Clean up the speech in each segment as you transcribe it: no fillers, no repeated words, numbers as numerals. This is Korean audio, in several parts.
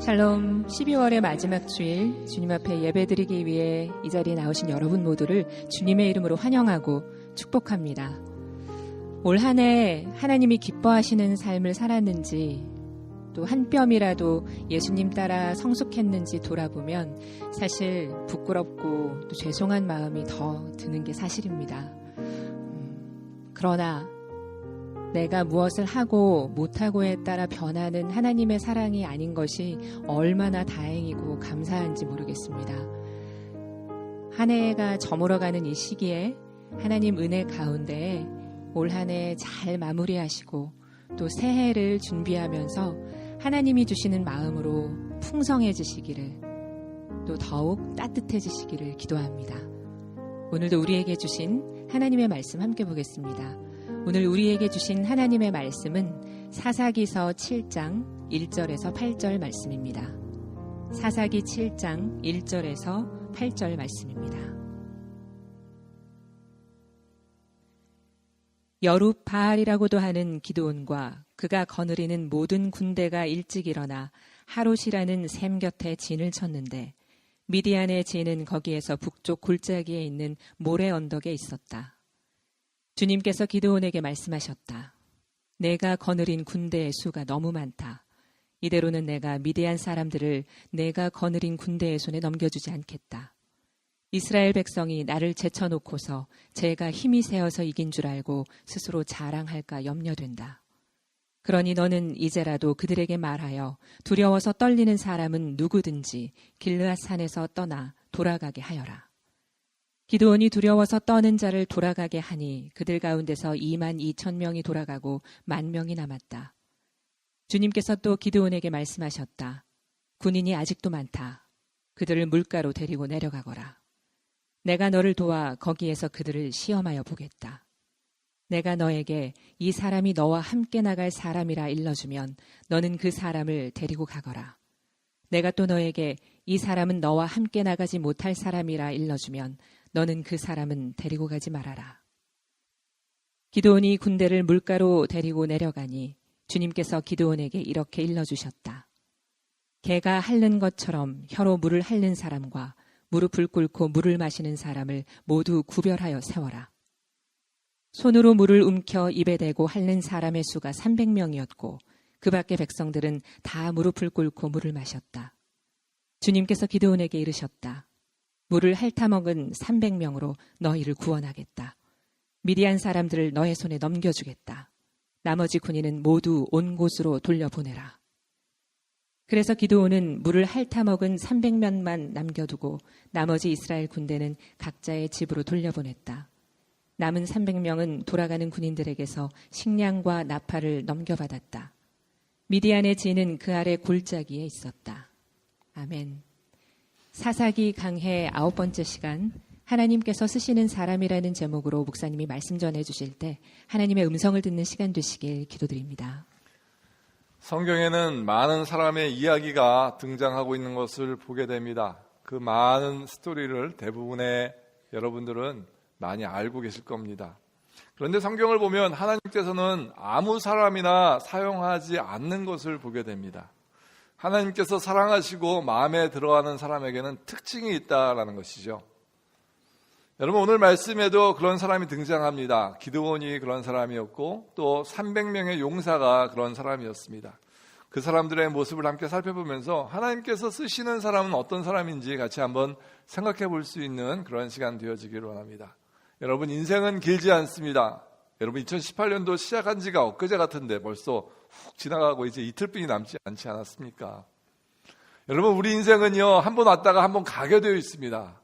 샬롬, 12월의 마지막 주일 주님 앞에 예배드리기 위해 이 자리에 나오신 여러분 모두를 주님의 이름으로 환영하고 축복합니다. 올 한 해 하나님이 기뻐하시는 삶을 살았는지 또 한 뼘이라도 예수님 따라 성숙했는지 돌아보면 사실 부끄럽고 또 죄송한 마음이 더 드는 게 사실입니다. 그러나 내가 무엇을 하고 못하고에 따라 변하는 하나님의 사랑이 아닌 것이 얼마나 다행이고 감사한지 모르겠습니다. 한 해가 저물어가는 이 시기에 하나님 은혜 가운데 올 한 해 잘 마무리하시고 또 새해를 준비하면서 하나님이 주시는 마음으로 풍성해지시기를 또 더욱 따뜻해지시기를 기도합니다. 오늘도 우리에게 주신 하나님의 말씀 함께 보겠습니다. 오늘 우리에게 주신 하나님의 말씀은 사사기서 7장 1절에서 8절 말씀입니다. 사사기 7장 1절에서 8절 말씀입니다. 여룹바알이라고도 하는 기드온과 그가 거느리는 모든 군대가 일찍 일어나 하롯이라는 샘 곁에 진을 쳤는데 미디안의 진은 거기에서 북쪽 골짜기에 있는 모래 언덕에 있었다. 주님께서 기드온에게 말씀하셨다. 내가 거느린 군대의 수가 너무 많다. 이대로는 내가 미디안 사람들을 내가 거느린 군대의 손에 넘겨주지 않겠다. 이스라엘 백성이 나를 제쳐놓고서 제가 힘이 세어서 이긴 줄 알고 스스로 자랑할까 염려된다. 그러니 너는 이제라도 그들에게 말하여 두려워서 떨리는 사람은 누구든지 길르앗 산에서 떠나 돌아가게 하여라. 기드온이 두려워서 떠는 자를 돌아가게 하니 그들 가운데서 22,000명이 돌아가고 10,000명이 남았다. 주님께서 또 기드온에게 말씀하셨다. 군인이 아직도 많다. 그들을 물가로 데리고 내려가거라. 내가 너를 도와 거기에서 그들을 시험하여 보겠다. 내가 너에게 이 사람이 너와 함께 나갈 사람이라 일러주면 너는 그 사람을 데리고 가거라. 내가 또 너에게 이 사람은 너와 함께 나가지 못할 사람이라 일러주면 너는 그 사람은 데리고 가지 말아라. 기드온이 군대를 물가로 데리고 내려가니 주님께서 기드온에게 이렇게 일러주셨다. 개가 핥는 것처럼 혀로 물을 핥는 사람과 무릎을 꿇고 물을 마시는 사람을 모두 구별하여 세워라. 손으로 물을 움켜 입에 대고 핥는 사람의 수가 300명이었고 그 밖의 백성들은 다 무릎을 꿇고 물을 마셨다. 주님께서 기드온에게 이르셨다. 물을 핥아먹은 300명으로 너희를 구원하겠다. 미디안 사람들을 너의 손에 넘겨주겠다. 나머지 군인은 모두 온 곳으로 돌려보내라. 그래서 기드온은 물을 핥아먹은 300명만 남겨두고 나머지 이스라엘 군대는 각자의 집으로 돌려보냈다. 남은 300명은 돌아가는 군인들에게서 식량과 나팔을 넘겨받았다. 미디안의 진은 그 아래 골짜기에 있었다. 아멘. 사사기 강해 9번째 시간, 하나님께서 쓰시는 사람이라는 제목으로 목사님이 말씀 전해주실 때 하나님의 음성을 듣는 시간 되시길 기도드립니다. 성경에는 많은 사람의 이야기가 등장하고 있는 것을 보게 됩니다. 그 많은 스토리를 대부분의 여러분들은 많이 알고 계실 겁니다. 그런데 성경을 보면 하나님께서는 아무 사람이나 사용하지 않는 것을 보게 됩니다. 하나님께서 사랑하시고 마음에 들어가는 사람에게는 특징이 있다라는 것이죠. 여러분, 오늘 말씀에도 그런 사람이 등장합니다. 기드온이 그런 사람이었고 또 300명의 용사가 그런 사람이었습니다. 그 사람들의 모습을 함께 살펴보면서 하나님께서 쓰시는 사람은 어떤 사람인지 같이 한번 생각해 볼 수 있는 그런 시간 되어지기를 원합니다. 여러분, 인생은 길지 않습니다. 여러분, 2018년도 시작한 지가 엊그제 같은데 벌써 훅 지나가고 이제 이틀뿐이 남지 않지 않았습니까? 여러분, 우리 인생은요, 한 번 왔다가 한 번 가게 되어 있습니다.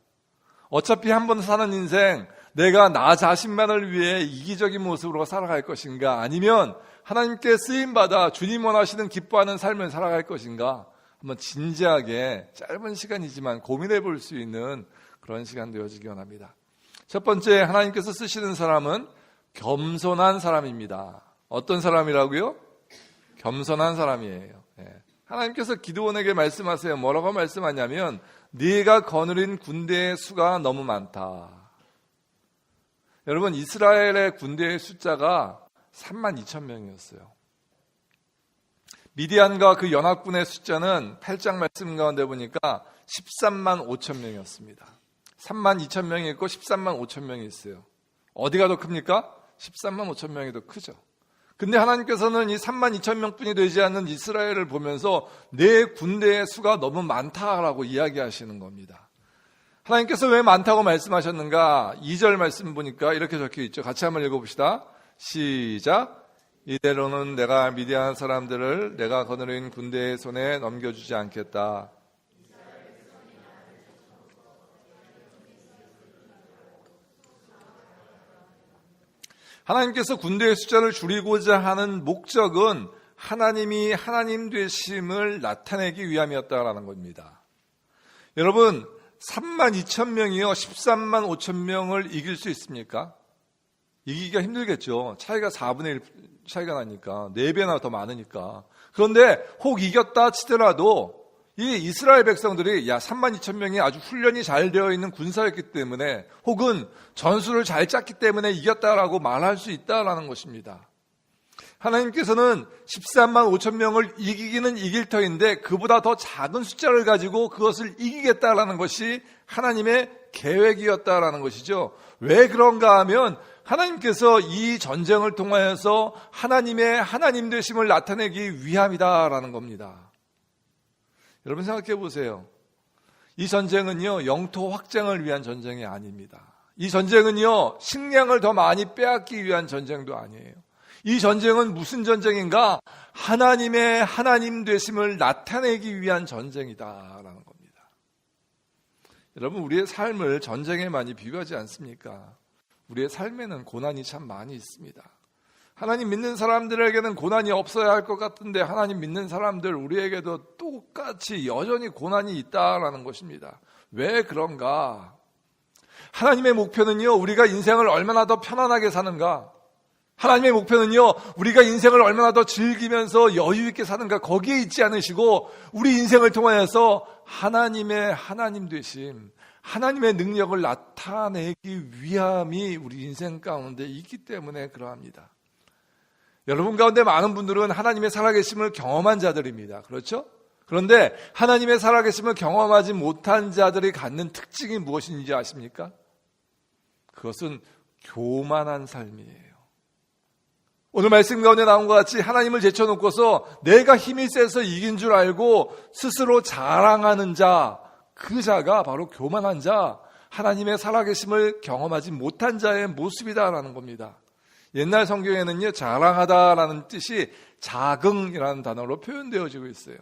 어차피 한 번 사는 인생, 내가 나 자신만을 위해 이기적인 모습으로 살아갈 것인가, 아니면 하나님께 쓰임받아 주님 원하시는 기뻐하는 삶을 살아갈 것인가, 한번 진지하게 짧은 시간이지만 고민해 볼 수 있는 그런 시간 되어지기 원합니다. 첫 번째, 하나님께서 쓰시는 사람은 겸손한 사람입니다. 어떤 사람이라고요? 겸손한 사람이에요. 하나님께서 기드온에게 말씀하세요. 뭐라고 말씀하냐면 네가 거느린 군대의 수가 너무 많다. 여러분, 이스라엘의 군대의 숫자가 32,000명이었어요. 미디안과 그 연합군의 숫자는 8장 말씀 가운데 보니까 13만 5천 명이었습니다. 3만 2천 명이 있고 13만 5천 명이 있어요. 어디가 더 큽니까? 13만 5천 명이 더 크죠. 근데 하나님께서는 이 3만 2천 명뿐이 되지 않는 이스라엘을 보면서 내 군대의 수가 너무 많다라고 이야기하시는 겁니다. 하나님께서 왜 많다고 말씀하셨는가? 2절 말씀 보니까 이렇게 적혀 있죠. 같이 한번 읽어봅시다. 시작. 이대로는 내가 미디안 사람들을 내가 거느린 군대의 손에 넘겨주지 않겠다. 하나님께서 군대의 숫자를 줄이고자 하는 목적은 하나님이 하나님 되심을 나타내기 위함이었다라는 겁니다. 여러분, 3만 2천 명이요 13만 5천 명을 이길 수 있습니까? 이기기가 힘들겠죠. 차이가 4분의 1 차이가 나니까 4배나 더 많으니까. 그런데 혹 이겼다 치더라도 이 이스라엘 백성들이 3만 2천 명이 아주 훈련이 잘 되어 있는 군사였기 때문에 혹은 전술을 잘 짰기 때문에 이겼다라고 말할 수 있다라는 것입니다. 하나님께서는 13만 5천 명을 이기기는 이길 터인데 그보다 더 작은 숫자를 가지고 그것을 이기겠다라는 것이 하나님의 계획이었다라는 것이죠. 왜 그런가 하면 하나님께서 이 전쟁을 통하여서 하나님의 하나님 되심을 나타내기 위함이다라는 겁니다. 여러분 생각해 보세요. 이 전쟁은요, 영토 확장을 위한 전쟁이 아닙니다. 이 전쟁은요, 식량을 더 많이 빼앗기 위한 전쟁도 아니에요. 이 전쟁은 무슨 전쟁인가? 하나님의 하나님 되심을 나타내기 위한 전쟁이다라는 겁니다. 여러분, 우리의 삶을 전쟁에 많이 비교하지 않습니까? 우리의 삶에는 고난이 참 많이 있습니다. 하나님 믿는 사람들에게는 고난이 없어야 할 것 같은데 하나님 믿는 사람들 우리에게도 똑같이 여전히 고난이 있다라는 것입니다. 왜 그런가? 하나님의 목표는요, 우리가 인생을 얼마나 더 편안하게 사는가? 하나님의 목표는요, 우리가 인생을 얼마나 더 즐기면서 여유 있게 사는가? 거기에 있지 않으시고 우리 인생을 통하여서 하나님의 하나님 되심, 하나님의 능력을 나타내기 위함이 우리 인생 가운데 있기 때문에 그러합니다. 여러분 가운데 많은 분들은 하나님의 살아계심을 경험한 자들입니다. 그렇죠? 그런데 하나님의 살아계심을 경험하지 못한 자들이 갖는 특징이 무엇인지 아십니까? 그것은 교만한 삶이에요. 오늘 말씀 가운데 나온 것 같이 하나님을 제쳐놓고서 내가 힘이 세서 이긴 줄 알고 스스로 자랑하는 자, 그 자가 바로 교만한 자, 하나님의 살아계심을 경험하지 못한 자의 모습이다라는 겁니다. 옛날 성경에는요, 자랑하다라는 뜻이 자긍이라는 단어로 표현되어지고 있어요.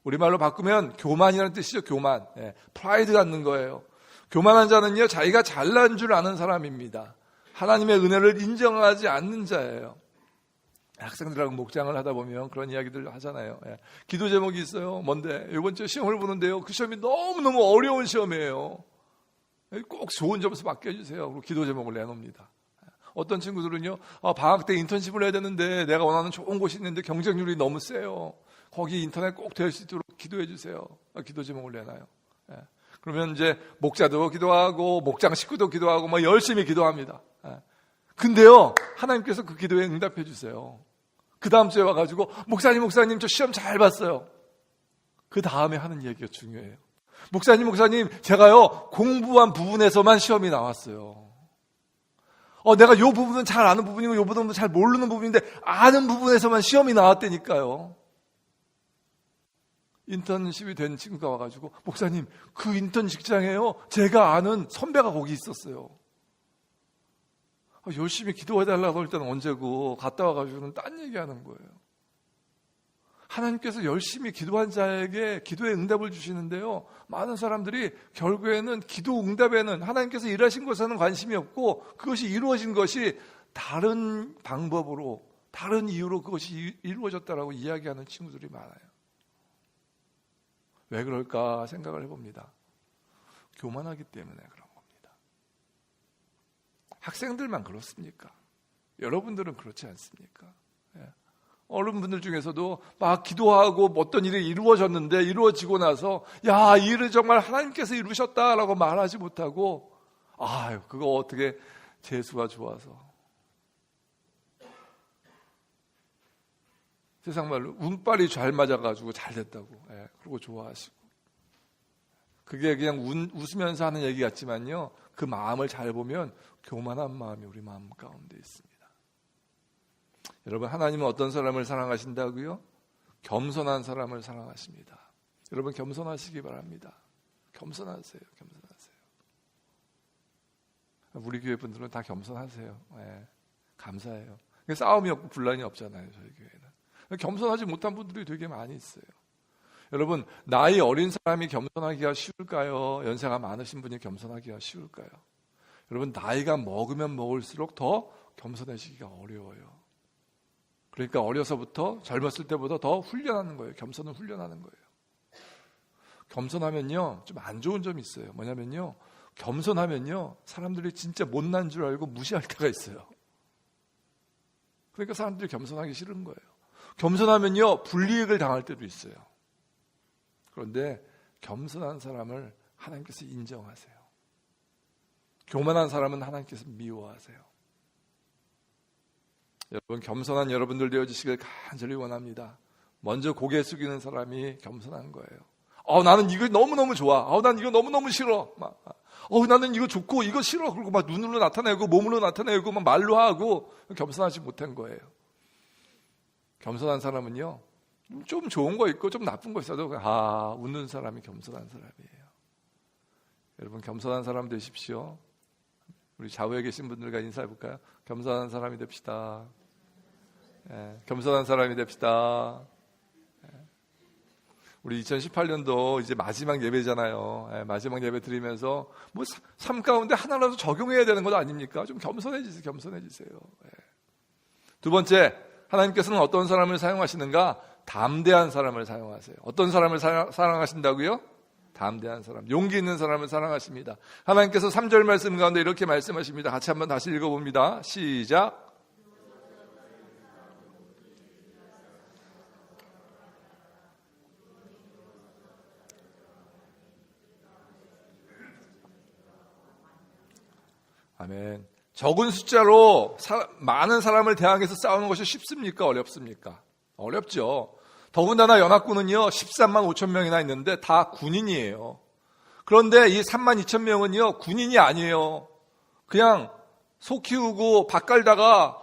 우리말로 바꾸면 교만이라는 뜻이죠. 교만, 프라이드 갖는 거예요. 교만한 자는요, 자기가 잘난 줄 아는 사람입니다. 하나님의 은혜를 인정하지 않는 자예요. 학생들하고 목장을 하다 보면 그런 이야기들 하잖아요. 기도 제목이 있어요. 뭔데? 이번 주에 시험을 보는데요, 그 시험이 너무너무 어려운 시험이에요. 꼭 좋은 점수 받게 해주세요. 그리고 기도 제목을 내놓습니다. 어떤 친구들은요, 방학 때 인턴십을 해야 되는데 내가 원하는 좋은 곳이 있는데 경쟁률이 너무 세요. 거기 인턴에 꼭 될 수 있도록 기도해 주세요. 기도 제목을 내놔요. 그러면 이제 목자도 기도하고 목장 식구도 기도하고 막 열심히 기도합니다. 근데요, 하나님께서 그 기도에 응답해 주세요. 그 다음 주에 와가지고 목사님 저 시험 잘 봤어요. 그 다음에 하는 얘기가 중요해요. 목사님 제가요 공부한 부분에서만 시험이 나왔어요. 내가 이 부분은 잘 아는 부분이고 이 부분은 잘 모르는 부분인데 아는 부분에서만 시험이 나왔다니까요. 인턴십이 된 친구가 와가지고 목사님 그 인턴 직장에요 제가 아는 선배가 거기 있었어요. 열심히 기도해달라고 할 때는 언제고 갔다 와가지고는 딴 얘기하는 거예요. 하나님께서 열심히 기도한 자에게 기도의 응답을 주시는데요, 많은 사람들이 결국에는 기도 응답에는 하나님께서 일하신 것에는 관심이 없고 그것이 이루어진 것이 다른 방법으로 다른 이유로 그것이 이루어졌다라고 이야기하는 친구들이 많아요. 왜 그럴까 생각을 해봅니다. 교만하기 때문에 그런 겁니다. 학생들만 그렇습니까? 여러분들은 그렇지 않습니까? 어른분들 중에서도 막 기도하고 어떤 일이 이루어졌는데 이루어지고 나서 야, 이 일을 정말 하나님께서 이루셨다라고 말하지 못하고 아유, 그거 어떻게 재수가 좋아서. 세상 말로 운빨이 잘 맞아가지고 잘 됐다고. 예, 그러고 좋아하시고. 그게 그냥 웃으면서 하는 얘기 같지만요, 그 마음을 잘 보면 교만한 마음이 우리 마음 가운데 있습니다. 여러분, 하나님은 어떤 사람을 사랑하신다고요? 겸손한 사람을 사랑하십니다. 여러분, 겸손하시기 바랍니다. 겸손하세요. 우리 교회 분들은 다 겸손하세요. 예, 감사해요. 싸움이 없고 분란이 없잖아요, 저희 교회는. 겸손하지 못한 분들이 되게 많이 있어요. 여러분, 나이 어린 사람이 겸손하기가 쉬울까요? 연세가 많으신 분이 겸손하기가 쉬울까요? 여러분, 나이가 먹으면 먹을수록 더 겸손해지기가 어려워요. 그러니까 어려서부터, 젊었을 때보다 더 훈련하는 거예요. 겸손을 훈련하는 거예요. 겸손하면요, 좀 안 좋은 점이 있어요. 뭐냐면요, 겸손하면요, 사람들이 진짜 못난 줄 알고 무시할 때가 있어요. 그러니까 사람들이 겸손하기 싫은 거예요. 겸손하면요, 불이익을 당할 때도 있어요. 그런데 겸손한 사람을 하나님께서 인정하세요. 교만한 사람은 하나님께서 미워하세요. 여러분, 겸손한 여러분들 되어주시길 간절히 원합니다. 먼저 고개 숙이는 사람이 겸손한 거예요. 나는 이거 너무너무 좋아. 난 이거 너무너무 싫어. 나는 이거 좋고 이거 싫어. 그리고 막 눈으로 나타내고 몸으로 나타내고 막 말로 하고, 겸손하지 못한 거예요. 겸손한 사람은요, 좀 좋은 거 있고 좀 나쁜 거 있어도 웃는 사람이 겸손한 사람이에요. 여러분, 겸손한 사람 되십시오. 우리 좌우에 계신 분들과 인사해 볼까요? 겸손한 사람이 됩시다. 겸손한 사람이 됩시다. 우리 2018년도 이제 마지막 예배잖아요. 마지막 예배 드리면서 뭐 삶 가운데 하나라도 적용해야 되는 것 아닙니까? 좀 겸손해지세요. 두 번째, 하나님께서는 어떤 사람을 사용하시는가? 담대한 사람을 사용하세요. 어떤 사람을 사랑하신다고요? 담대한 사람, 용기 있는 사람을 사랑하십니다. 하나님께서 3절 말씀 가운데 이렇게 말씀하십니다. 같이 한번 다시 읽어봅니다. 시작. 아멘. 적은 숫자로 많은 사람을 대항해서 싸우는 것이 쉽습니까? 어렵습니까? 어렵죠. 더군다나 연합군은요, 13만 5천 명이나 있는데 다 군인이에요. 그런데 이 3만 2천 명은요, 군인이 아니에요. 그냥 소 키우고 밥 갈다가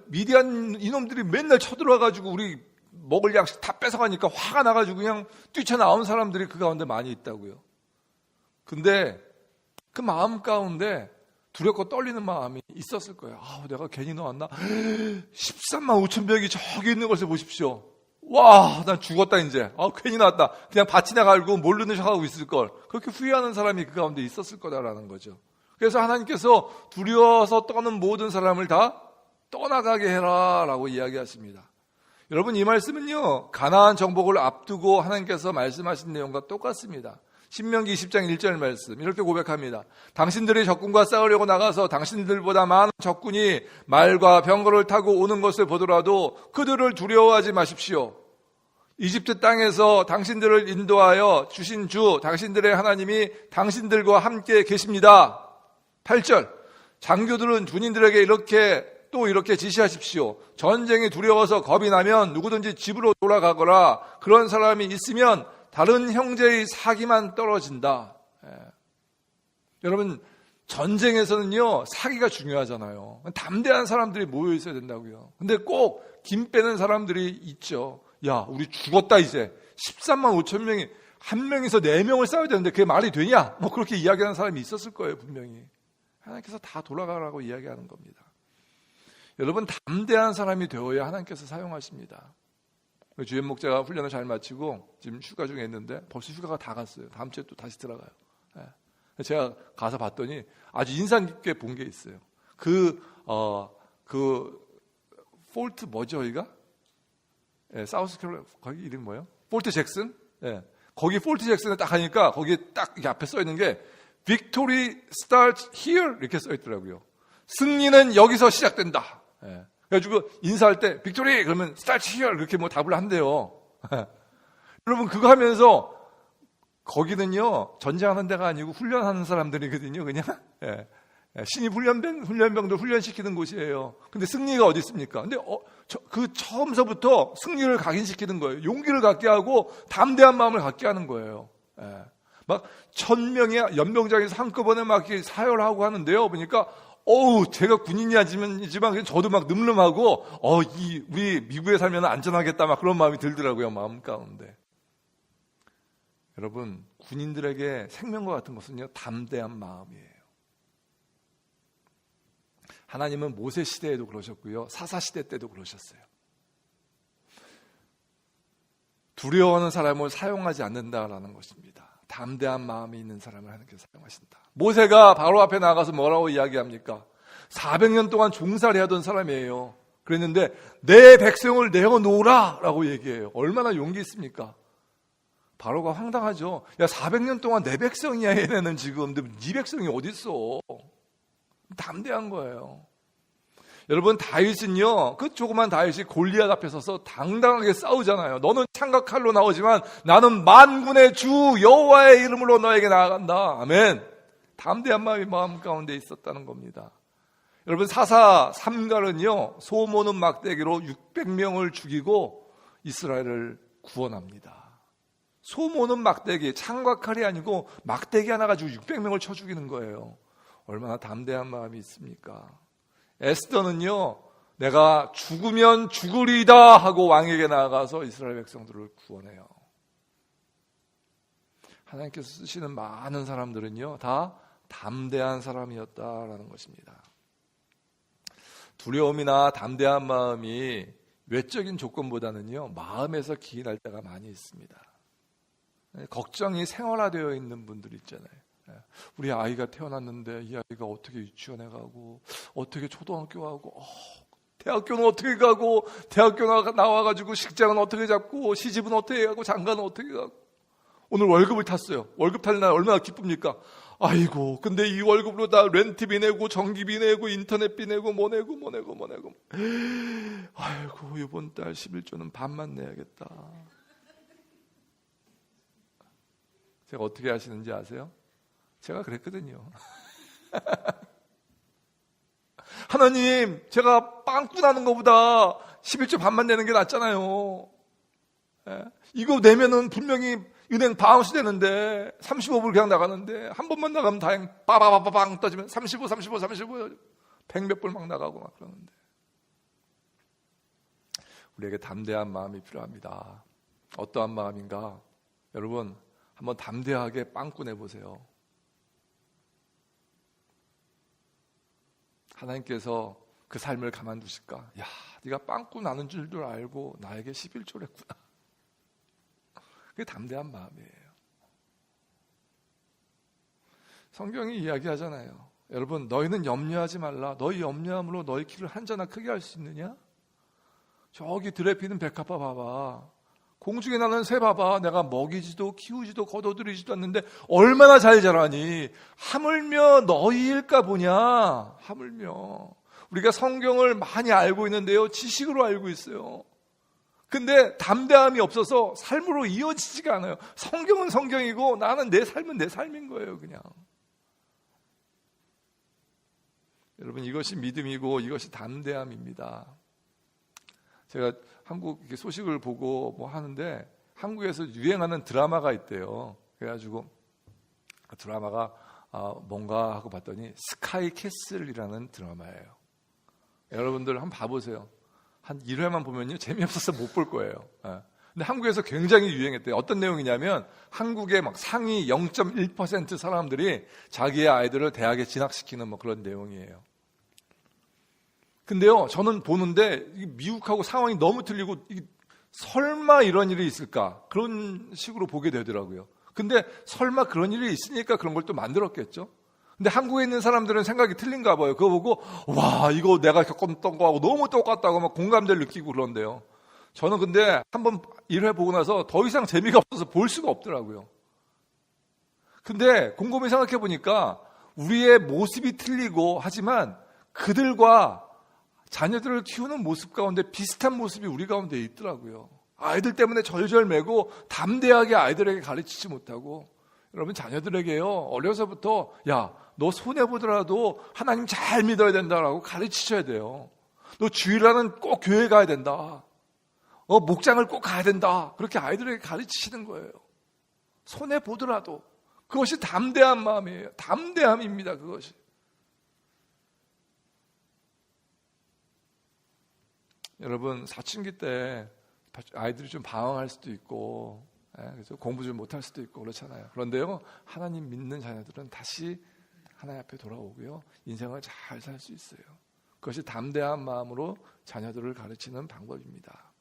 미디안 이놈들이 맨날 쳐들어와가지고 우리 먹을 양식 다 뺏어가니까 화가 나가지고 그냥 뛰쳐나온 사람들이 그 가운데 많이 있다고요. 근데 그 마음 가운데 두렵고 떨리는 마음이 있었을 거예요. 내가 괜히 나왔나? 13만 5천 명이 저기 있는 것을 보십시오. 와, 난 죽었다 이제. 괜히 나왔다. 그냥 밭이나 갈고 모르는 척하고 있을 걸. 그렇게 후회하는 사람이 그 가운데 있었을 거다라는 거죠. 그래서 하나님께서 두려워서 떠는 모든 사람을 다 떠나가게 해라라고 이야기하십니다. 여러분, 이 말씀은요, 가나안 정복을 앞두고 하나님께서 말씀하신 내용과 똑같습니다. 신명기 20장 1절 말씀 이렇게 고백합니다. 당신들이 적군과 싸우려고 나가서 당신들보다 많은 적군이 말과 병거를 타고 오는 것을 보더라도 그들을 두려워하지 마십시오. 이집트 땅에서 당신들을 인도하여 주신 주 당신들의 하나님이 당신들과 함께 계십니다. 8절, 장교들은 군인들에게 이렇게 지시하십시오. 전쟁이 두려워서 겁이 나면 누구든지 집으로 돌아가거라. 그런 사람이 있으면 다른 형제의 사기만 떨어진다. 여러분, 전쟁에서는요, 사기가 중요하잖아요. 담대한 사람들이 모여 있어야 된다고요. 근데 꼭 김 빼는 사람들이 있죠. 야, 우리 죽었다 이제. 13만 5천 명이 한 명에서 4명을 싸워야 되는데 그게 말이 되냐? 그렇게 이야기하는 사람이 있었을 거예요, 분명히. 하나님께서 다 돌아가라고 이야기하는 겁니다. 여러분, 담대한 사람이 되어야 하나님께서 사용하십니다. 주연 목자가 훈련을 잘 마치고 지금 휴가 중에 있는데 벌써 휴가가 다 갔어요. 다음 주에 또 다시 들어가요. 제가 가서 봤더니 아주 인상 깊게 본 게 있어요. 폴트 뭐죠, 여기가? 사우스캐롤라이나 거기 이름 뭐예요? 폴트 잭슨? 거기 폴트 잭슨에 딱 가니까 거기에 딱 앞에 써 있는 게 Victory starts here 이렇게 써 있더라고요. 승리는 여기서 시작된다. 그래가지고 인사할 때 빅토리 그러면 starts here 이렇게 답을 한대요. 여러분, 그거 하면서 거기는요, 전쟁하는 데가 아니고 훈련하는 사람들이거든요. 그냥 신입 훈련병들 훈련시키는 곳이에요. 근데 승리가 어디 있습니까? 근데 그 처음서부터 승리를 각인시키는 거예요. 용기를 갖게 하고 담대한 마음을 갖게 하는 거예요. 막 1000명의 연병장에서 한꺼번에 막 사열하고 하는데요. 보니까 제가 군인이 아니지만 저도 막 늠름하고 우리 미국에 살면 안전하겠다 막 그런 마음이 들더라고요. 마음 가운데. 여러분, 군인들에게 생명과 같은 것은요, 담대한 마음이에요. 하나님은 모세 시대에도 그러셨고요, 사사 시대 때도 그러셨어요. 두려워하는 사람을 사용하지 않는다라는 것입니다. 담대한 마음이 있는 사람을 하나님께서 사용하신다. 모세가 바로 앞에 나가서 뭐라고 이야기합니까? 400년 동안 종살이 하던 사람이에요. 그랬는데 내 백성을 내어놓으라 라고 얘기해요. 얼마나 용기 있습니까? 바로가 황당하죠. 야, 400년 동안 내 백성이야 얘네는 지금. 근데 네 백성이 어딨어? 담대한 거예요. 여러분, 다윗은요, 그 조그만 다윗이 골리앗 앞에 서서 당당하게 싸우잖아요. 너는 창과 칼로 나오지만 나는 만군의 주 여호와의 이름으로 너에게 나아간다. 아멘. 담대한 마음이 마음 가운데 있었다는 겁니다. 여러분, 사사 3갈은요, 소모는 막대기로 600명을 죽이고 이스라엘을 구원합니다. 소모는 막대기, 창과 칼이 아니고 막대기 하나 가지고 600명을 쳐 죽이는 거예요. 얼마나 담대한 마음이 있습니까? 에스더는요, 내가 죽으면 죽으리다 하고 왕에게 나아가서 이스라엘 백성들을 구원해요. 하나님께서 쓰시는 많은 사람들은요, 다 담대한 사람이었다라는 것입니다. 두려움이나 담대한 마음이 외적인 조건보다는요, 마음에서 기인할 때가 많이 있습니다. 걱정이 생활화되어 있는 분들 있잖아요. 우리 아이가 태어났는데 이 아이가 어떻게 유치원에 가고 어떻게 초등학교 가고 대학교는 어떻게 가고 대학교 나와가지고 직장은 어떻게 잡고 시집은 어떻게 가고 장가는 어떻게 가고 오늘 월급을 탔어요. 월급 탈 날 얼마나 기쁩니까? 아이고, 근데 이 월급으로 다 렌트비 내고 전기비 내고 인터넷비 내고 뭐 내고 아이고, 이번 달 11조는 반만 내야겠다. 제가 어떻게 하시는지 아세요? 제가 그랬거든요. 하나님, 제가 빵꾸 나는 것보다 11조 반만 내는 게 낫잖아요. 이거 내면은 분명히 은행 바운스 되는데 35불 그냥 나가는데 한 번만 나가면 다행 빠바바바방 떠지면 35 100몇 불 막 나가고 막 그러는데 우리에게 담대한 마음이 필요합니다. 어떠한 마음인가? 여러분, 한번 담대하게 빵꾸 내보세요. 하나님께서 그 삶을 가만두실까? 야, 네가 빵꾸 나는 줄도 알고 나에게 11조를 했구나. 그게 담대한 마음이에요. 성경이 이야기하잖아요. 여러분, 너희는 염려하지 말라. 너희 염려함으로 너희 키를 한 자나 크게 할 수 있느냐? 저기 들에 피는 백합화 봐봐. 공중에 나는 새 봐봐. 내가 먹이지도 키우지도 거둬들이지도 않는데 얼마나 잘 자라니. 하물며 너희일까 보냐. 하물며. 우리가 성경을 많이 알고 있는데요, 지식으로 알고 있어요. 근데 담대함이 없어서 삶으로 이어지지가 않아요. 성경은 성경이고 나는 내 삶은 내 삶인 거예요, 그냥. 여러분, 이것이 믿음이고 이것이 담대함입니다. 제가 한국 소식을 보고 뭐 하는데 한국에서 유행하는 드라마가 있대요. 그래가지고 그 드라마가 뭔가 하고 봤더니 스카이 캐슬이라는 드라마예요. 여러분들 한번 봐보세요. 한 1회만 보면요, 재미없어서 못 볼 거예요. 근데 한국에서 굉장히 유행했대요. 어떤 내용이냐면 한국의 막 상위 0.1% 사람들이 자기의 아이들을 대학에 진학시키는 뭐 그런 내용이에요. 근데요, 저는 보는데 미국하고 상황이 너무 틀리고 설마 이런 일이 있을까? 그런 식으로 보게 되더라고요. 근데 설마 그런 일이 있으니까 그런 걸 또 만들었겠죠? 근데 한국에 있는 사람들은 생각이 틀린가 봐요. 그거 보고 와, 이거 내가 겪었던 거하고 너무 똑같다고 막 공감대를 느끼고 그런데요. 저는 근데 한번 1회 보고 나서 더 이상 재미가 없어서 볼 수가 없더라고요. 근데 곰곰이 생각해 보니까 우리의 모습이 틀리고 하지만 그들과 자녀들을 키우는 모습 가운데 비슷한 모습이 우리 가운데 있더라고요. 아이들 때문에 절절매고 담대하게 아이들에게 가르치지 못하고 여러분 자녀들에게요, 어려서부터 야, 너 손해보더라도 하나님 잘 믿어야 된다라고 가르치셔야 돼요. 너 주일날은 꼭 교회 가야 된다. 목장을 꼭 가야 된다. 그렇게 아이들에게 가르치시는 거예요. 손해보더라도. 그것이 담대한 마음이에요. 담대함입니다. 그것이. 여러분 사춘기 때 아이들이 좀 방황할 수도 있고, 그래서 공부 좀 못할 수도 있고 그렇잖아요. 그런데요, 하나님 믿는 자녀들은 다시 하나님 앞에 돌아오고요, 인생을 잘 살 수 있어요. 그것이 담대한 마음으로 자녀들을 가르치는 방법입니다.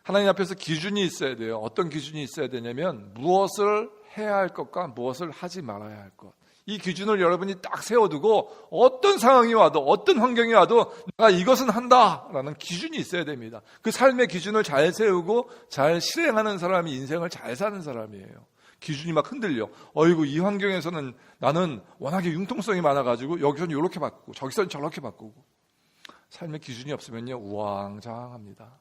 하나님 앞에서 기준이 있어야 돼요. 어떤 기준이 있어야 되냐면 무엇을 해야 할 것과 무엇을 하지 말아야 할 것. 이 기준을 여러분이 딱 세워두고 어떤 상황이 와도 어떤 환경이 와도 내가 이것은 한다라는 기준이 있어야 됩니다. 그 삶의 기준을 잘 세우고 잘 실행하는 사람이 인생을 잘 사는 사람이에요. 기준이 막 흔들려. 어이구, 이 환경에서는 나는 워낙에 융통성이 많아가지고 여기서는 이렇게 바꾸고 저기서는 저렇게 바꾸고. 삶의 기준이 없으면요, 우왕좌왕합니다.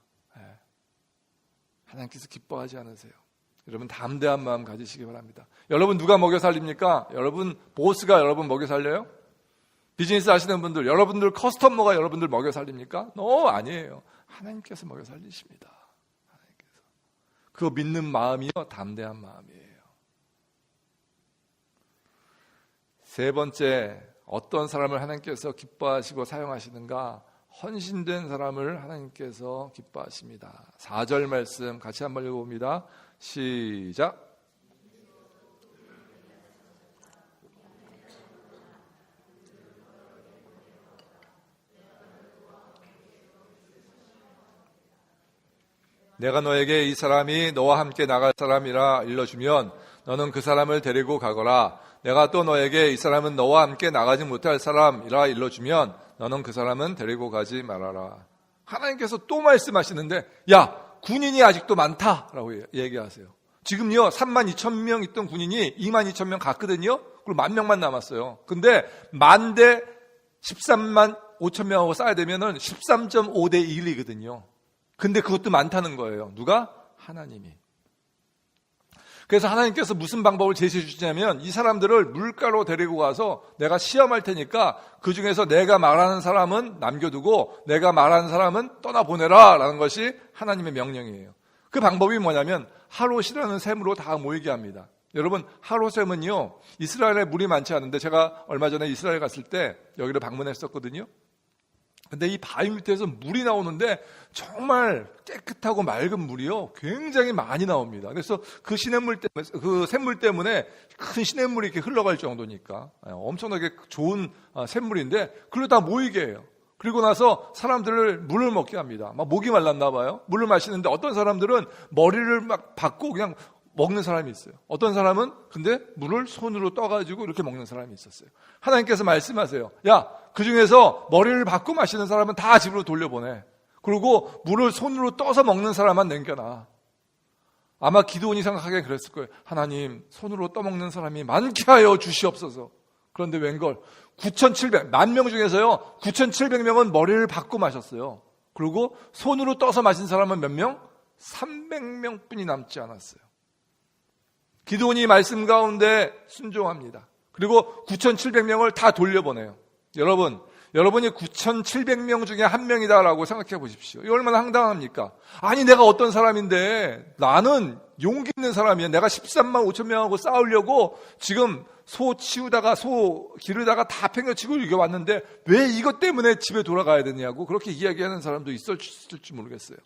하나님께서 기뻐하지 않으세요. 여러분 담대한 마음 가지시기 바랍니다. 여러분 누가 먹여 살립니까? 여러분 보스가 여러분 먹여 살려요? 비즈니스 하시는 분들, 여러분들 커스터머가 여러분들 먹여 살립니까? 아니에요. 하나님께서 먹여 살리십니다. 하나님께서. 그거 믿는 마음이요, 담대한 마음이에요. 세 번째, 어떤 사람을 하나님께서 기뻐하시고 사용하시는가? 헌신된 사람을 하나님께서 기뻐하십니다. 4절 말씀 같이 한번 읽어봅니다. 시작. 내가 너에게 이 사람이 너와 함께 나갈 사람이라 일러주면 너는 그 사람을 데리고 가거라. 내가 또 너에게 이 사람은 너와 함께 나가지 못할 사람이라 일러주면 너는 그 사람은 데리고 가지 말아라. 하나님께서 또 말씀하시는데, 야, 군인이 아직도 많다라고 얘기하세요. 지금요 32,000명 있던 군인이 22,000명 갔거든요. 그리고 10,000명만 남았어요. 근데 10,000대 135,000명하고 쌓아야 되면은 13.5대 1이거든요. 근데 그것도 많다는 거예요. 누가? 하나님이. 그래서 하나님께서 무슨 방법을 제시해 주시냐면, 이 사람들을 물가로 데리고 가서 내가 시험할 테니까 그 중에서 내가 말하는 사람은 남겨두고 내가 말하는 사람은 떠나보내라 라는 것이 하나님의 명령이에요. 그 방법이 뭐냐면 하롯이라는 샘으로 다 모이게 합니다. 여러분, 하롯샘은요, 이스라엘에 물이 많지 않은데, 제가 얼마 전에 이스라엘 갔을 때 여기를 방문했었거든요. 근데 이 바위 밑에서 물이 나오는데 정말 깨끗하고 맑은 물이요, 굉장히 많이 나옵니다. 그래서 그 시냇물 때문에, 그 샘물 때문에 큰 시냇물이 이렇게 흘러갈 정도니까 엄청나게 좋은 샘물인데, 그걸 다 모이게 해요. 그리고 나서 사람들을 물을 먹게 합니다. 막 목이 말랐나 봐요. 물을 마시는데 어떤 사람들은 머리를 막 박고 그냥 먹는 사람이 있어요. 어떤 사람은 근데 물을 손으로 떠가지고 이렇게 먹는 사람이 있었어요. 하나님께서 말씀하세요. 야, 그 중에서 머리를 박고 마시는 사람은 다 집으로 돌려보내. 그리고 물을 손으로 떠서 먹는 사람만 남겨놔. 아마 기드온이 생각하기엔 그랬을 거예요. 하나님, 손으로 떠먹는 사람이 많게 하여 주시옵소서. 그런데 웬걸 9,700만 중에서요 9,700명은 머리를 박고 마셨어요. 그리고 손으로 떠서 마신 사람은 몇 명? 300명 뿐이 남지 않았어요. 기드온이 말씀 가운데 순종합니다. 그리고 9,700명을 다 돌려보내요. 여러분이 9,700명 중에 한 명이다라고 생각해 보십시오. 이거 얼마나 황당합니까? 아니, 내가 어떤 사람인데, 나는 용기 있는 사람이야. 내가 13만 5천 명하고 싸우려고 지금 소 치우다가, 소 기르다가 다 팽겨치고 이렇게 왔는데 왜 이것 때문에 집에 돌아가야 되냐고 그렇게 이야기하는 사람도 있을지 모르겠어요.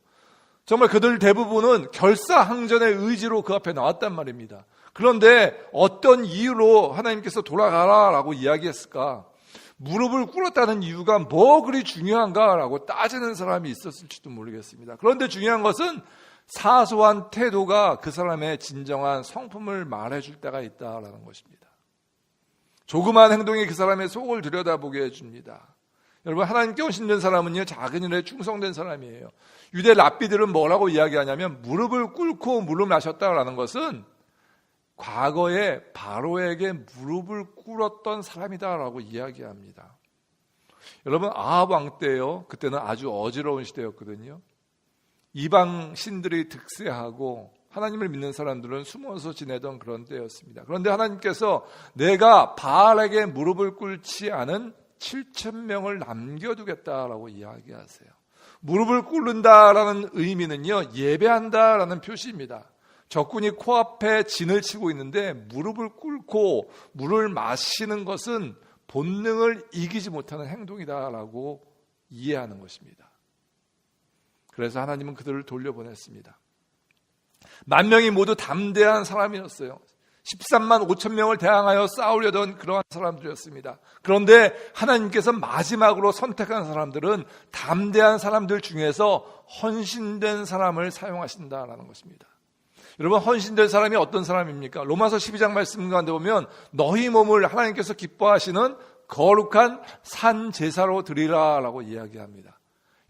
정말 그들 대부분은 결사항전의 의지로 그 앞에 나왔단 말입니다. 그런데 어떤 이유로 하나님께서 돌아가라라고 이야기했을까? 무릎을 꿇었다는 이유가 뭐 그리 중요한가라고 따지는 사람이 있었을지도 모르겠습니다. 그런데 중요한 것은 사소한 태도가 그 사람의 진정한 성품을 말해줄 때가 있다라는 것입니다. 조그마한 행동이 그 사람의 속을 들여다보게 해줍니다. 여러분, 하나님께 헌신된 사람은요, 작은 일에 충성된 사람이에요. 유대 랍비들은 뭐라고 이야기하냐면, 무릎을 꿇고 물을 마셨다라는 것은 과거에 바로에게 무릎을 꿇었던 사람이다라고 이야기합니다. 여러분, 아합 왕 때요, 그때는 아주 어지러운 시대였거든요. 이방 신들이 득세하고 하나님을 믿는 사람들은 숨어서 지내던 그런 때였습니다. 그런데 하나님께서 내가 바알에게 무릎을 꿇지 않은 7,000명을 남겨두겠다라고 이야기하세요. 무릎을 꿇는다라는 의미는요, 예배한다라는 표시입니다. 적군이 코앞에 진을 치고 있는데 무릎을 꿇고 물을 마시는 것은 본능을 이기지 못하는 행동이다라고 이해하는 것입니다. 그래서 하나님은 그들을 돌려보냈습니다. 10,000명이 모두 담대한 사람이었어요. 13만 5천 명을 대항하여 싸우려던 그러한 사람들이었습니다. 그런데 하나님께서 마지막으로 선택한 사람들은 담대한 사람들 중에서 헌신된 사람을 사용하신다라는 것입니다. 여러분, 헌신된 사람이 어떤 사람입니까? 로마서 12장 말씀 가운데 보면 너희 몸을 하나님께서 기뻐하시는 거룩한 산 제사로 드리라 라고 이야기합니다.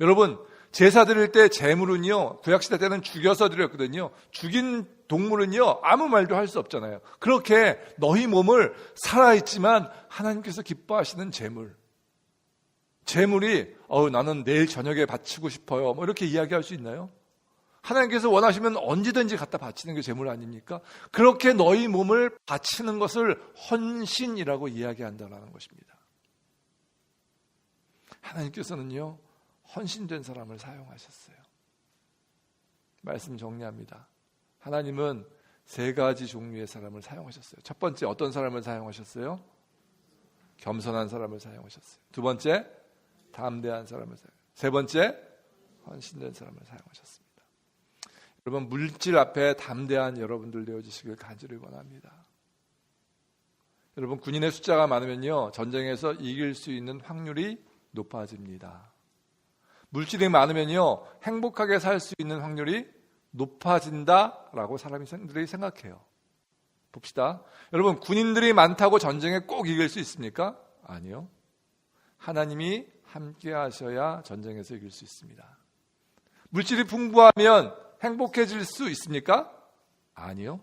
여러분, 제사 드릴 때 제물은요, 구약시대 때는 죽여서 드렸거든요. 죽인 동물은요, 아무 말도 할 수 없잖아요. 그렇게 너희 몸을 살아있지만 하나님께서 기뻐하시는 제물이 나는 내일 저녁에 바치고 싶어요, 뭐 이렇게 이야기할 수 있나요? 하나님께서 원하시면 언제든지 갖다 바치는 게 제물 아닙니까? 그렇게 너희 몸을 바치는 것을 헌신이라고 이야기한다는 것입니다. 하나님께서는요, 헌신된 사람을 사용하셨어요. 말씀 정리합니다. 하나님은 3가지 종류의 사람을 사용하셨어요. 첫 번째, 어떤 사람을 사용하셨어요? 겸손한 사람을 사용하셨어요. 두 번째, 담대한 사람을 사용하셨어요. 세 번째, 헌신된 사람을 사용하셨습니다. 여러분, 물질 앞에 담대한 여러분들 되어주시길 간절히 원합니다. 여러분, 군인의 숫자가 많으면요, 전쟁에서 이길 수 있는 확률이 높아집니다. 물질이 많으면요, 행복하게 살 수 있는 확률이 높아진다라고 사람들이 생각해요. 봅시다. 여러분, 군인들이 많다고 전쟁에 꼭 이길 수 있습니까? 아니요. 하나님이 함께 하셔야 전쟁에서 이길 수 있습니다. 물질이 풍부하면 행복해질 수 있습니까? 아니요.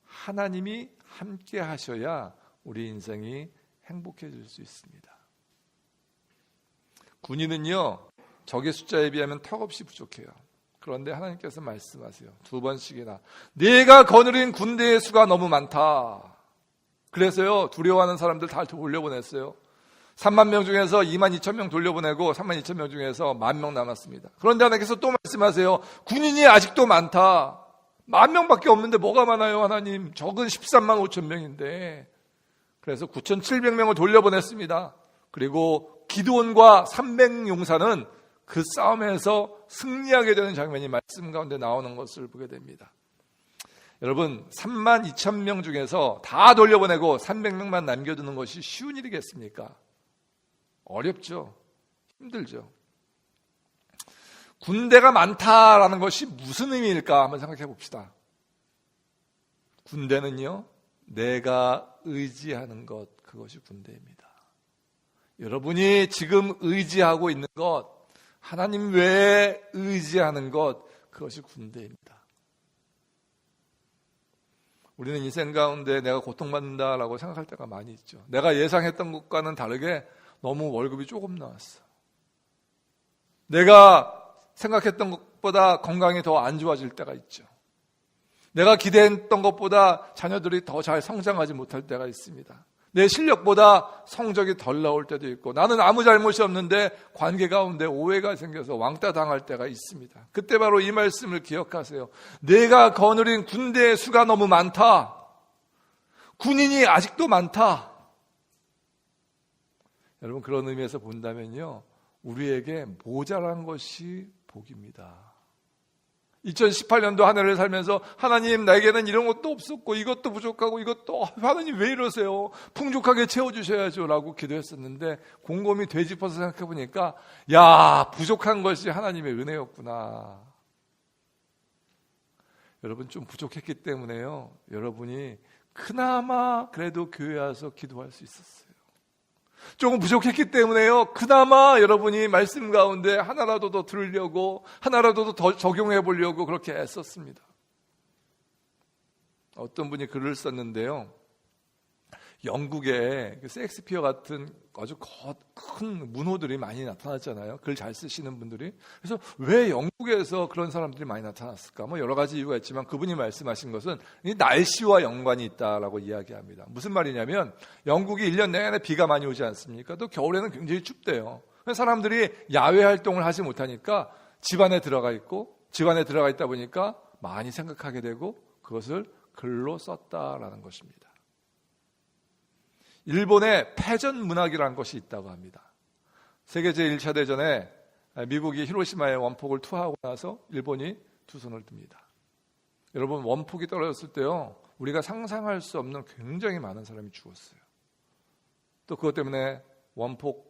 하나님이 함께 하셔야 우리 인생이 행복해질 수 있습니다. 군인은요, 적의 숫자에 비하면 턱없이 부족해요. 그런데 하나님께서 말씀하세요. 2번씩이나 네가 거느린 군대의 수가 너무 많다. 그래서요, 두려워하는 사람들 다 돌려보냈어요. 3만 명 중에서 22,000명 돌려보내고 32,000명 중에서 10,000명 남았습니다. 그런데 하나님께서 또 말씀하세요. 군인이 아직도 많다. 10,000명밖에 없는데 뭐가 많아요, 하나님? 적은 13만 5천 명인데. 그래서 9,700명을 돌려보냈습니다. 그리고 기드온과 300용사는 그 싸움에서 승리하게 되는 장면이 말씀 가운데 나오는 것을 보게 됩니다. 여러분, 32,000명 중에서 다 돌려보내고 300명만 남겨두는 것이 쉬운 일이겠습니까? 어렵죠. 힘들죠. 군대가 많다라는 것이 무슨 의미일까 한번 생각해 봅시다. 군대는요, 내가 의지하는 것, 그것이 군대입니다. 여러분이 지금 의지하고 있는 것, 하나님 외에 의지하는 것, 그것이 군대입니다. 우리는 인생 가운데 내가 고통받는다라고 생각할 때가 많이 있죠. 내가 예상했던 것과는 다르게 너무 월급이 조금 나왔어. 내가 생각했던 것보다 건강이 더 안 좋아질 때가 있죠. 내가 기대했던 것보다 자녀들이 더 잘 성장하지 못할 때가 있습니다. 내 실력보다 성적이 덜 나올 때도 있고, 나는 아무 잘못이 없는데 관계 가운데 오해가 생겨서 왕따 당할 때가 있습니다. 그때 바로 이 말씀을 기억하세요. 내가 거느린 군대의 수가 너무 많다. 군인이 아직도 많다. 여러분, 그런 의미에서 본다면요, 우리에게 모자란 것이 복입니다. 2018년도 한 해를 살면서 하나님, 나에게는 이런 것도 없었고 이것도 부족하고 이것도, 하나님 왜 이러세요? 풍족하게 채워주셔야죠 라고 기도했었는데, 곰곰이 되짚어서 생각해 보니까 야, 부족한 것이 하나님의 은혜였구나. 여러분, 좀 부족했기 때문에요, 여러분이 그나마 그래도 교회 와서 기도할 수 있었어요. 조금 부족했기 때문에요, 그나마 여러분이 말씀 가운데 하나라도 더 들으려고, 하나라도 더 적용해 보려고 그렇게 애썼습니다. 어떤 분이 글을 썼는데요, 영국에 셰익스피어 같은 아주 큰 문호들이 많이 나타났잖아요. 글 잘 쓰시는 분들이. 그래서 왜 영국에서 그런 사람들이 많이 나타났을까? 뭐 여러 가지 이유가 있지만 그분이 말씀하신 것은 이 날씨와 연관이 있다라고 이야기합니다. 무슨 말이냐면 영국이 1년 내내 비가 많이 오지 않습니까? 또 겨울에는 굉장히 춥대요. 그래서 사람들이 야외 활동을 하지 못하니까 집 안에 들어가 있고, 집 안에 들어가 있다 보니까 많이 생각하게 되고 그것을 글로 썼다라는 것입니다. 일본에 패전 문학이라는 것이 있다고 합니다. 세계 제1차 대전에 미국이 히로시마에 원폭을 투하하고 나서 일본이 두 손을 듭니다. 여러분, 원폭이 떨어졌을 때요, 우리가 상상할 수 없는 굉장히 많은 사람이 죽었어요. 또 그것 때문에 원폭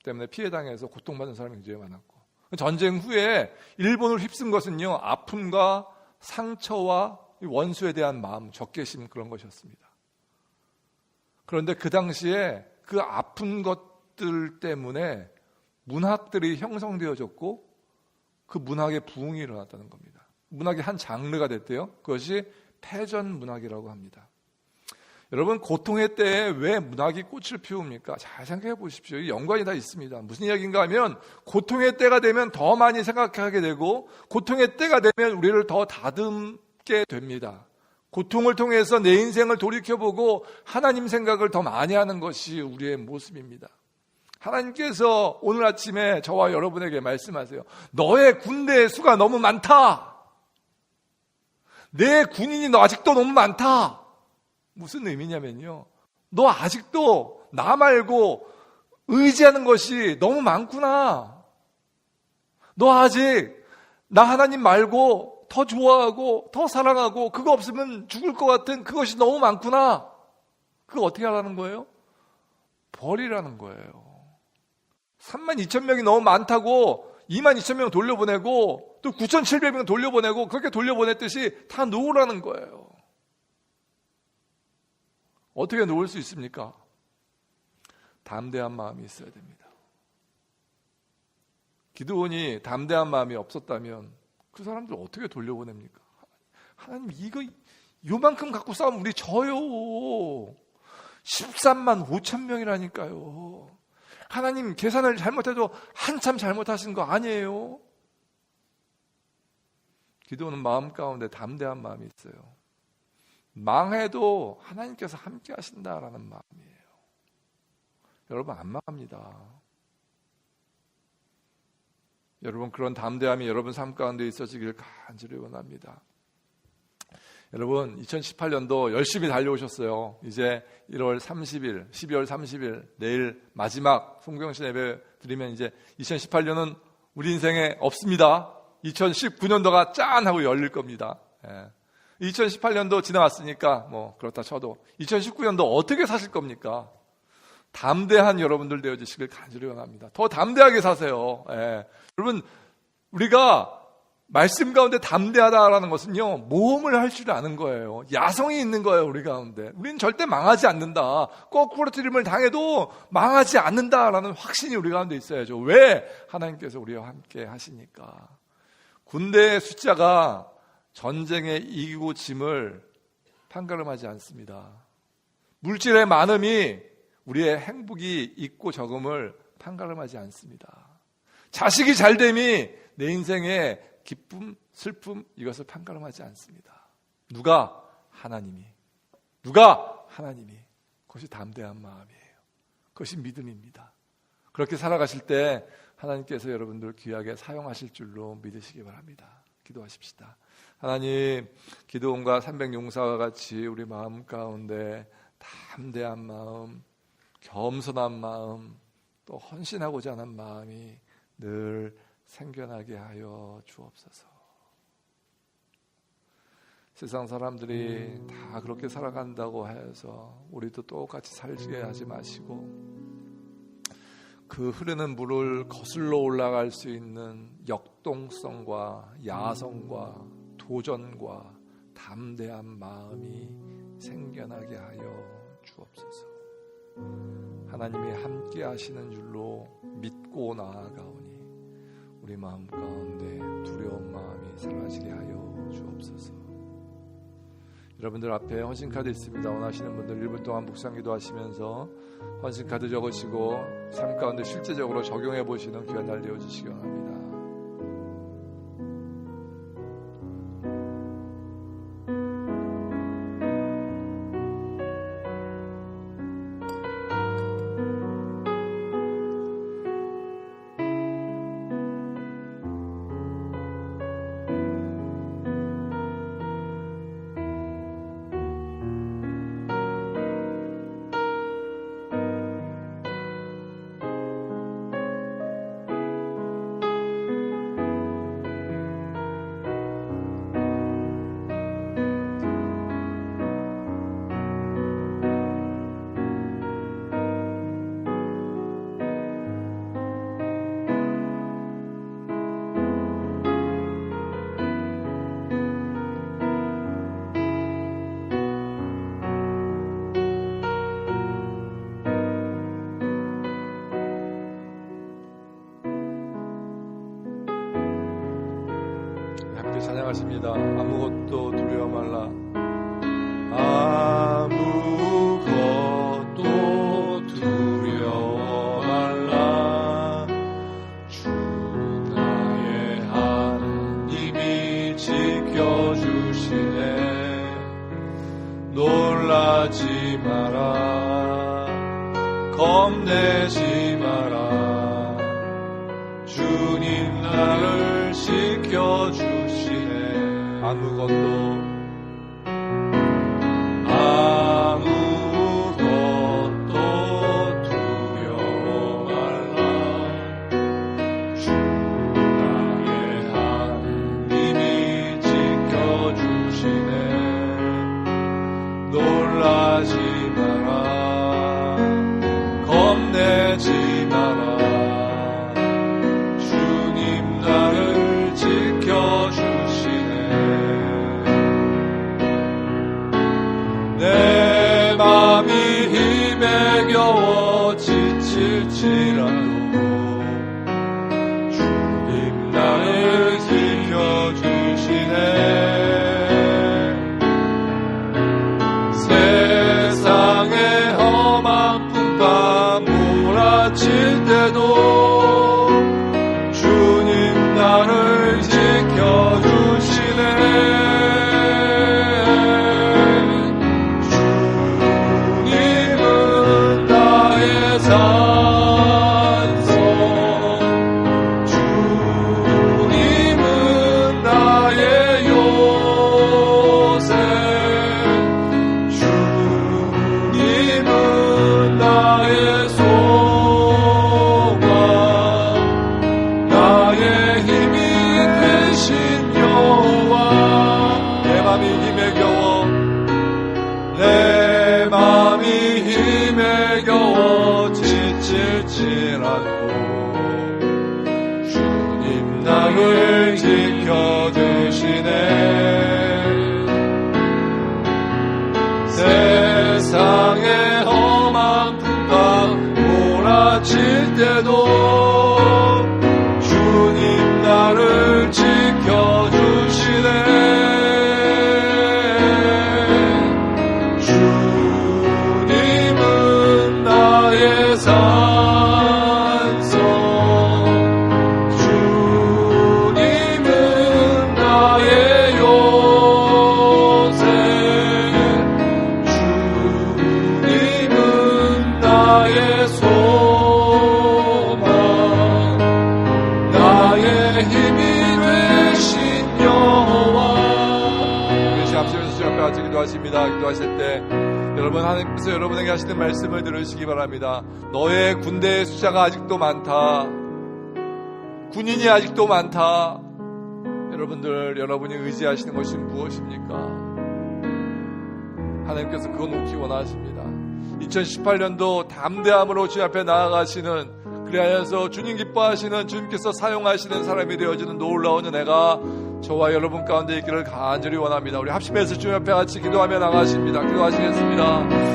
때문에 피해당해서 고통받는 사람이 굉장히 많았고, 전쟁 후에 일본을 휩쓴 것은요, 아픔과 상처와 원수에 대한 마음, 적개심, 그런 것이었습니다. 그런데 그 당시에 그 아픈 것들 때문에 문학들이 형성되어졌고 그 문학의 부흥이 일어났다는 겁니다. 문학의 한 장르가 됐대요. 그것이 패전 문학이라고 합니다. 여러분, 고통의 때에 왜 문학이 꽃을 피웁니까? 잘 생각해 보십시오. 이 연관이 다 있습니다. 무슨 이야기인가 하면 고통의 때가 되면 더 많이 생각하게 되고 고통의 때가 되면 우리를 더 다듬게 됩니다. 고통을 통해서 내 인생을 돌이켜보고 하나님 생각을 더 많이 하는 것이 우리의 모습입니다. 하나님께서 오늘 아침에 저와 여러분에게 말씀하세요. 너의 군대의 수가 너무 많다. 내 군인이 너 아직도 너무 많다. 무슨 의미냐면요, 너 아직도 나 말고 의지하는 것이 너무 많구나. 너 아직 나 하나님 말고 더 좋아하고 더 사랑하고 그거 없으면 죽을 것 같은 그것이 너무 많구나. 그거 어떻게 하라는 거예요? 버리라는 거예요. 32,000명이 너무 많다고 22,000명 돌려보내고 또 9,700명 돌려보내고 그렇게 돌려보냈듯이 다 놓으라는 거예요. 어떻게 놓을 수 있습니까? 담대한 마음이 있어야 됩니다. 기드온이 담대한 마음이 없었다면 그 사람들 어떻게 돌려보냅니까? 하나님, 요만큼 갖고 싸우면 우리 져요. 13만 5천 명이라니까요. 하나님, 계산을 잘못해도 한참 잘못하신 거 아니에요? 기드온은 마음 가운데 담대한 마음이 있어요. 망해도 하나님께서 함께 하신다라는 마음이에요. 여러분, 안 망합니다. 여러분, 그런 담대함이 여러분 삶 가운데 있어지길 간절히 원합니다. 여러분, 2018년도 열심히 달려오셨어요. 이제 1월 30일, 12월 30일 내일 마지막 송경신 예배 드리면 이제 2018년은 우리 인생에 없습니다. 2019년도가 짠 하고 열릴 겁니다. 2018년도 지나왔으니까 뭐 그렇다 쳐도 2019년도 어떻게 사실 겁니까? 담대한 여러분들 되어주시길 간절히 원합니다. 더 담대하게 사세요. 여러분, 우리가 말씀 가운데 담대하다라는 것은요, 모험을 할 줄 아는 거예요. 야성이 있는 거예요, 우리 가운데. 우리는 절대 망하지 않는다. 거꾸로 트림을 당해도 망하지 않는다라는 확신이 우리 가운데 있어야죠. 왜? 하나님께서 우리와 함께 하시니까. 군대의 숫자가 전쟁에 이기고 짐을 판가름하지 않습니다. 물질의 많음이 우리의 행복이 있고 적음을 판가름하지 않습니다. 자식이 잘됨이 내 인생의 기쁨, 슬픔, 이것을 판가름하지 않습니다. 누가? 하나님이. 누가? 하나님이. 그것이 담대한 마음이에요. 그것이 믿음입니다. 그렇게 살아가실 때 하나님께서 여러분들 귀하게 사용하실 줄로 믿으시기 바랍니다. 기도하십시다. 하나님, 기드온과 300용사와 같이 우리 마음 가운데 담대한 마음, 겸손한 마음, 또 헌신하고자 하는 마음이 늘 생겨나게 하여 주옵소서. 세상 사람들이 다 그렇게 살아간다고 해서 우리도 똑같이 살게 하지 마시고 그 흐르는 물을 거슬러 올라갈 수 있는 역동성과 야성과 도전과 담대한 마음이 생겨나게 하여 주옵소서. 하나님이 함께 하시는 줄로 믿고 나아가오니 우리 마음 가운데 두려운 마음이 사라지게 하여 주옵소서. 여러분들 앞에 헌신카드 있습니다. 원하시는 분들 1분 동안 묵상기도 하시면서 헌신카드 적으시고 삶 가운데 실제적으로 적용해 보시는 귀한 날 되어주시기 바랍니다. 찬양하십니다. 아무것도 두려워 말라. 아무것도 두려워 말라. 주 나의 하나님이 지켜주시네. 놀라지 마라. 겁내지 마라. 주님 나를 지켜주시네. 아무것도 두려워 말라. 주 나의 하나님이 지켜주시네. 놀라지 마라. 겁내지 마라. 주님 나를 지켜주시네. 내 맘이 힘에 겨워 지칠지라도 주님 나를 지켜주시네. 세상의 험한 풍파 몰아칠 때도 주님 나를 지켜주시네. 주님은 나의 요새. 주님은 나의 소망. 나의 힘이 되신 여호와. 내 맘이 힘에 겨워. 내 맘이 힘에 겨워 지칠지라도 주님 나를 지켜주시네. 세상의 험한 풍파 몰아칠 때도 주님 나를 지켜주시네. 주님은 나의 산성. 주님은 나의 요새. 주님은 나의 소망. 나의 힘이 되신 여호와. 우리 앞서면서 주 앞에 같이 기도하십니다. 기도하실 때 여러분, 하나님께서 여러분에게 하시는 말씀을 들으시기 바랍니다. 너의 군대의 숫자가 아직도 많다. 군인이 아직도 많다. 여러분들, 여러분이 의지하시는 것이 무엇입니까? 하나님께서 그거 놓기 원하십니다. 2018년도 담대함으로 주님 앞에 나아가시는, 그리하여서 주님 기뻐하시는, 주님께서 사용하시는 사람이 되어지는 놀라운 은혜가 저와 여러분 가운데 있기를 간절히 원합니다. 우리 합심해서 주님 앞에 같이 기도하며 나가십니다. 기도하시겠습니다.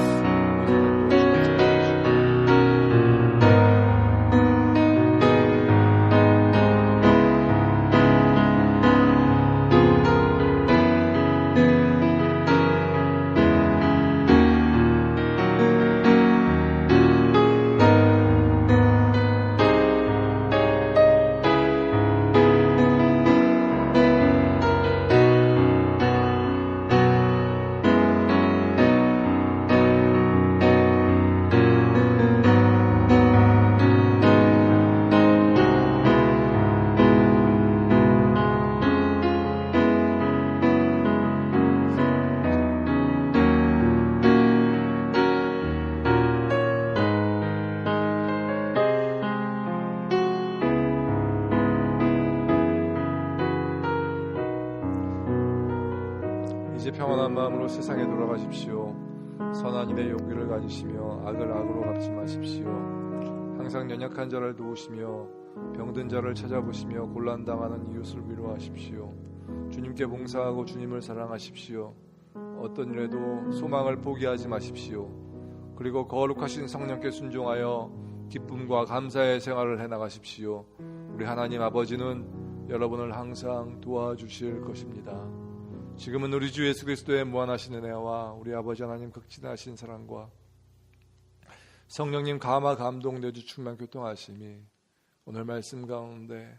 이제 평안한 마음으로 세상에 돌아가십시오. 선한 일의 용기를 가지시며 악을 악으로 갚지 마십시오. 항상 연약한 자를 도우시며 병든 자를 찾아보시며 곤란당하는 이웃을 위로하십시오. 주님께 봉사하고 주님을 사랑하십시오. 어떤 일에도 소망을 포기하지 마십시오. 그리고 거룩하신 성령께 순종하여 기쁨과 감사의 생활을 해나가십시오. 우리 하나님 아버지는 여러분을 항상 도와주실 것입니다. 지금은 우리 주 예수 그리스도의 무한하신 은혜와 우리 아버지 하나님 극진하신 사랑과 성령님 감화 감동 내주 충만 교통하심이 오늘 말씀 가운데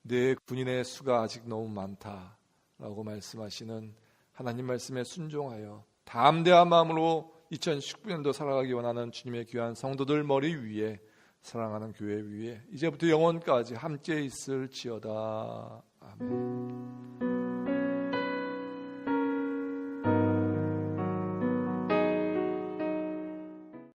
내 군인의 수가 아직 너무 많다라고 말씀하시는 하나님 말씀에 순종하여 담대한 마음으로 2019년도 살아가기 원하는 주님의 귀한 성도들 머리 위에 사랑하는 교회 위에 이제부터 영원까지 함께 있을지어다. 아멘.